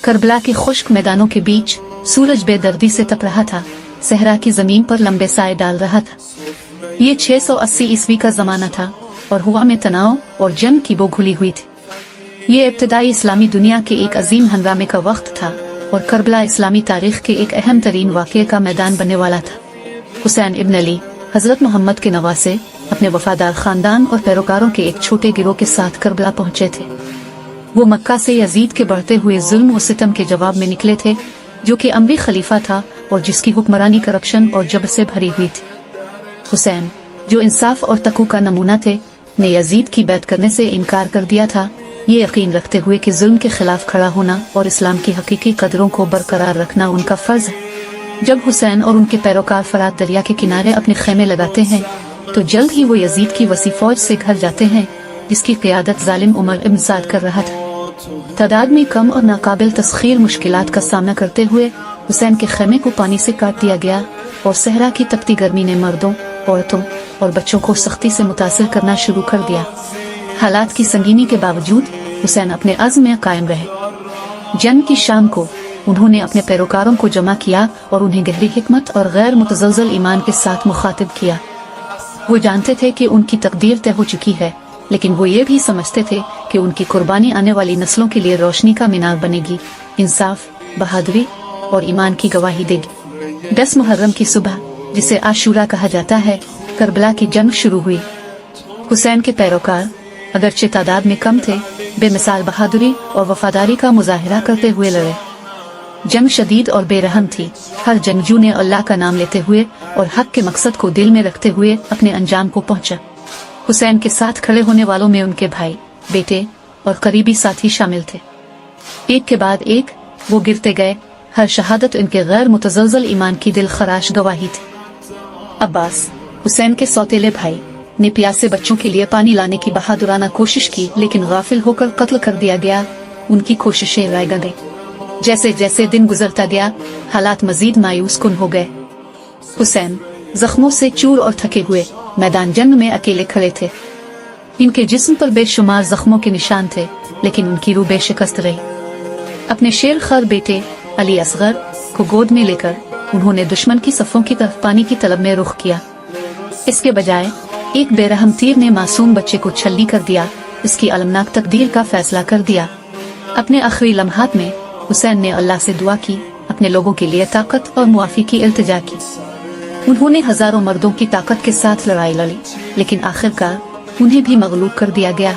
Karbala के खुश्क मैदानों के बीच सूरज बेदर्दी से तप रहा था, सहरा की जमीन पर लंबे साए डाल रहा था। ये 680 ईस्वी का जमाना था और हुआ में तनाव और जंग की बो घुली हुई थी। ये इब्तदाई इस्लामी दुनिया के एक अजीम हंगामे का वक्त था और करबला इस्लामी तारीख के एक अहम तरीन वाक़ये का मैदान बनने वाला था। हुसैन इब्न अली हजरत मोहम्मद के नवासे अपने वफादार खानदान और पैरोकारों के एक छोटे गिरोह के साथ करबला पहुंचे थे। वो मक्का से यजीद के बढ़ते हुए जुल्म और सितम के जवाब में निकले थे, जो कि अमरी खलीफा था और जिसकी हुक्मरानी करप्शन और जबर से भरी हुई थी। हुसैन, जो इंसाफ और तकू का नमूना थे, ने यजीद की बैत करने से इनकार कर दिया था, ये यकीन रखते हुए कि जुल्म के खिलाफ खड़ा होना और इस्लाम की हकीकी कदरों को बरकरार रखना उनका फर्ज है। जब हुसैन और उनके पैरोकार फरात दरिया के किनारे अपने खेमे लगाते हैं तो जल्द ही वो यजीद की वसी फौज से घर जाते हैं, जिसकी क़ियादत जालिम उमर इब्न साद कर रहा था। तादाद में कम और नाकाबिल तस्खीर मुश्किलात का सामना करते हुए हुसैन के खेमे को पानी से काट दिया गया और सहरा की तपती गर्मी ने मर्दों, औरतों और बच्चों को सख्ती से मुतासिर करना शुरू कर दिया। हालात की संगीनी के बावजूद हुसैन अपने अज़्म में कायम रहे। जंग की शाम को उन्होंने अपने पैरोकारों को जमा किया और उन्हें गहरी हिकमत और गैर मुतज़लज़ल ईमान के साथ मुखातिब किया। वो जानते थे कि उनकी तकदीर तय हो चुकी है, लेकिन वो ये भी समझते थे कि उनकी कुर्बानी आने वाली नस्लों के लिए रोशनी का मीनार बनेगी, इंसाफ, बहादुरी और ईमान की गवाही देगी। 10 मुहर्रम की सुबह, जिसे आशूरा कहा जाता है, करबला की जंग शुरू हुई। हुसैन के पैरोकार अगरचे तादाद में कम थे, बेमिसाल बहादुरी और वफादारी का मुजाहिरा करते हुए लड़े। जंग शदीद और बेरहम थी। हर जंगजू ने अल्लाह का नाम लेते हुए और हक के मकसद को दिल में रखते हुए अपने अंजाम को पहुंचा। हुसैन के साथ खड़े होने वालों में उनके भाई, बेटे और करीबी साथी शामिल थे। एक के बाद एक वो गिरते गए। हर शहादत उनके गैर मुतज़लज़ल ईमान की दिल खराश गवाही थी। अब्बास, हुसैन के सौतेले भाई, ने प्यासे बच्चों के लिए पानी लाने की बहादुराना कोशिश की, लेकिन गाफिल होकर कत्ल कर दिया गया। उनकी कोशिशें रायगा गई। जैसे जैसे दिन गुजरता गया, हालात मजीद मायूस कुन हो गए। हुसैन जख्मों से चूर और थके हुए मैदान जंग में अकेले खड़े थे। इनके जिस्म पर बेशुमार जख्मों के निशान थे, लेकिन उनकी रूह बेशिकस्त रही। अपने शेर खर बेटे अली असगर को गोद में लेकर उन्होंने दुश्मन की सफ़ों की तरफ पानी की तलब में रुख किया। इसके बजाय एक बेरहम तीर ने मासूम बच्चे को छल्ली कर दिया। इसकी अलमनाक तकदीर का फैसला कर दिया। अपने आखिरी लम्हात में हुसैन ने अल्लाह से दुआ की, अपने लोगों के लिए ताकत और मुआफ़ी की इल्तिजा की। उन्होंने हजारों मर्दों की ताकत के साथ लड़ाई लड़ी, लेकिन आखिरकार उन्हें भी मगलूब कर दिया गया।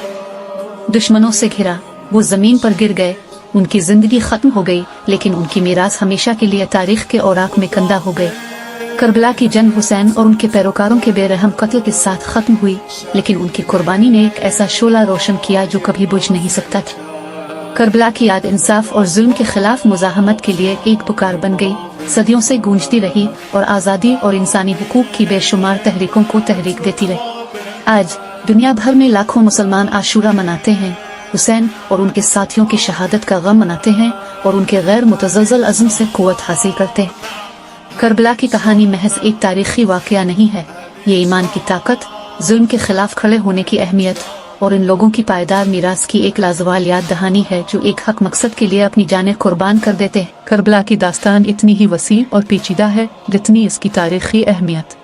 दुश्मनों से घिरा वो जमीन पर गिर गए। उनकी जिंदगी खत्म हो गई, लेकिन उनकी मीरास हमेशा के लिए तारीख के औराक में कंदा हो गई। करबला की जंग हुसैन और उनके पैरोकारों के बेरहम कत्ल के साथ खत्म हुई, लेकिन उनकी कुर्बानी ने एक ऐसा शोला रोशन किया जो कभी बुझ नहीं सकता था। करबला की याद इंसाफ और जुल्म के खिलाफ मुजाहमत के लिए एक पुकार बन गई। सदियों से गूंजती रही और आज़ादी और इंसानी हुकूक की बेशुमार तहरीकों को तहरीक देती रही। आज दुनिया भर में लाखों मुसलमान आशूरा मनाते हैं, हुसैन और उनके साथियों की शहादत का गम मनाते हैं और उनके गैर मुतज़लज़ल अज़्म से क़ुव्वत हासिल करते हैं। करबला की कहानी महज एक तारीख़ी वाक़या नहीं है, ये ईमान की ताकत, जुल्म के खिलाफ खड़े होने की अहमियत और इन लोगों की पायदार मीरास की एक लाजवाल याद दहानी है, जो एक हक मकसद के लिए अपनी जानें कुर्बान कर देते हैं। करबला की दास्तान इतनी ही वसी और पेचीदा है जितनी इसकी तारीख़ी अहमियत।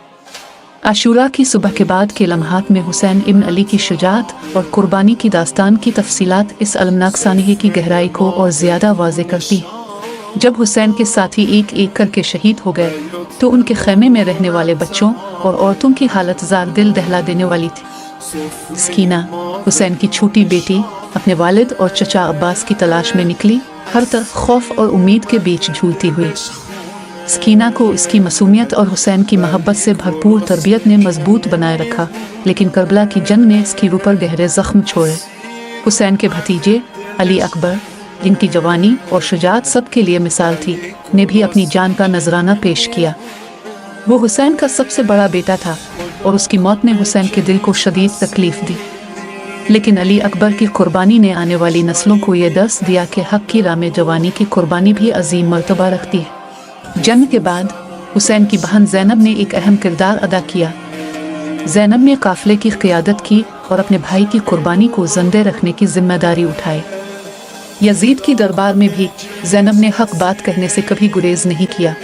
आशूरा की सुबह के बाद के लम्हात में हुसैन इब्न अली की शुजाअत और कुर्बानी की दास्तान की तफसीलात इस अलमनाक सानहे की गहराई को और ज़्यादा वाज़े करती है। जब हुसैन के साथी एक एक करके शहीद हो गए तो उनके खेमे में रहने वाले बच्चों और औरतों की हालत ज़ार दिल दहला देने वाली थी। सकीना, हुसैन की छोटी बेटी, अपने वालिद और चचा अब्बास की तलाश में निकली, हर तरफ खौफ और उम्मीद के बीच झूलती हुई। सकीना को इसकी मासूमियत और हुसैन की मोहब्बत से भरपूर तरबियत ने मजबूत बनाए रखा, लेकिन करबला की जंग ने इसकी रूह पर गहरे जख्म छोड़े। हुसैन के भतीजे अली अकबर, जिनकी जवानी और शुजाअत सब के लिए मिसाल थी, ने भी अपनी जान का नजराना पेश किया। वो हुसैन का सबसे बड़ा बेटा था और उसकी मौत ने हुसैन के दिल को शदीद तकलीफ दी, लेकिन अली अकबर की कुर्बानी ने आने वाली नस्लों को यह दर्स दिया कि हक की राह में जवानी की कुर्बानी भी अजीम मर्तबा रखती है। जंग के बाद हुसैन की बहन ज़ैनब ने एक अहम किरदार अदा किया। ज़ैनब ने काफिले की क़ियादत की और अपने भाई की कुर्बानी को ज़िंदा रखने की जिम्मेदारी उठाई। यजीद की दरबार में भी ज़ैनब ने हक बात कहने से कभी गुरेज नहीं किया।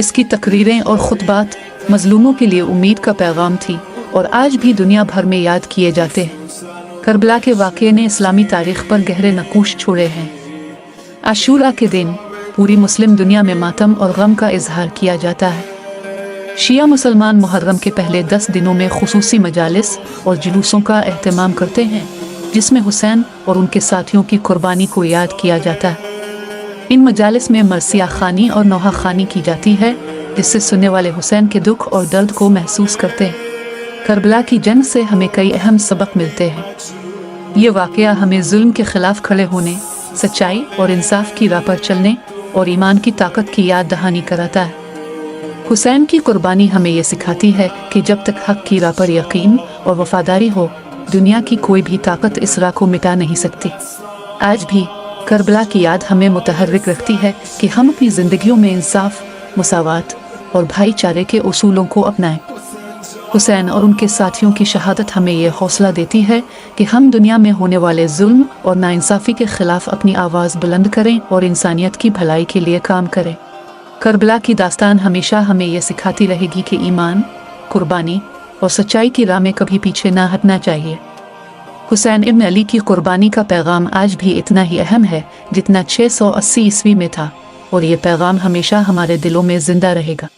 इसकी तकरीरें और खुतबात मजलूमों के लिए उम्मीद का पैगाम थी और आज भी दुनिया भर में याद किए जाते हैं। करबला के वाक़ये ने इस्लामी तारीख़ पर गहरे नकूश छोड़े हैं। आशूरा के दिन पूरी मुस्लिम दुनिया में मातम और गम का इजहार किया जाता है। शिया मुसलमान मुहर्रम के पहले 10 दिनों में खुसूसी मजालिस और जुलूसों का एहतमाम करते हैं, जिसमें हुसैन और उनके साथियों की कुर्बानी को याद किया जाता है। इन मजालिस में मरसिया खानी और नौहा खानी की जाती है, जिससे सुनने वाले हुसैन के दुख और दर्द को महसूस करते हैं। करबला की जंग से हमें कई अहम सबक मिलते हैं। ये वाक़या हमें जुल्म के खिलाफ खड़े होने, सच्चाई और इंसाफ की राह पर चलने और ईमान की ताकत की याद दहानी कराता है। हुसैन की कुर्बानी हमें ये सिखाती है कि जब तक हक की राह पर यकीन और वफादारी हो, दुनिया की कोई भी ताकत इस राह को मिटा नहीं सकती। आज भी करबला की याद हमें मुतहर्रिक रखती है कि हम अपनी ज़िंदगियों में इंसाफ, मुसावात और भाईचारे के उसूलों को अपनाएं। हुसैन और उनके साथियों की शहादत हमें ये हौसला देती है कि हम दुनिया में होने वाले जुल्म और नाइंसाफ़ी के खिलाफ अपनी आवाज़ बुलंद करें और इंसानियत की भलाई के लिए काम करें। करबला की दास्तान हमेशा हमें ये सिखाती रहेगी कि ईमान, कुर्बानी और सच्चाई की राह में कभी पीछे ना हटना चाहिए। हुसैन इब्न अली की कुर्बानी का पैगाम आज भी इतना ही अहम है जितना 680 ईस्वी में था, और ये पैगाम हमेशा हमारे दिलों में जिंदा रहेगा।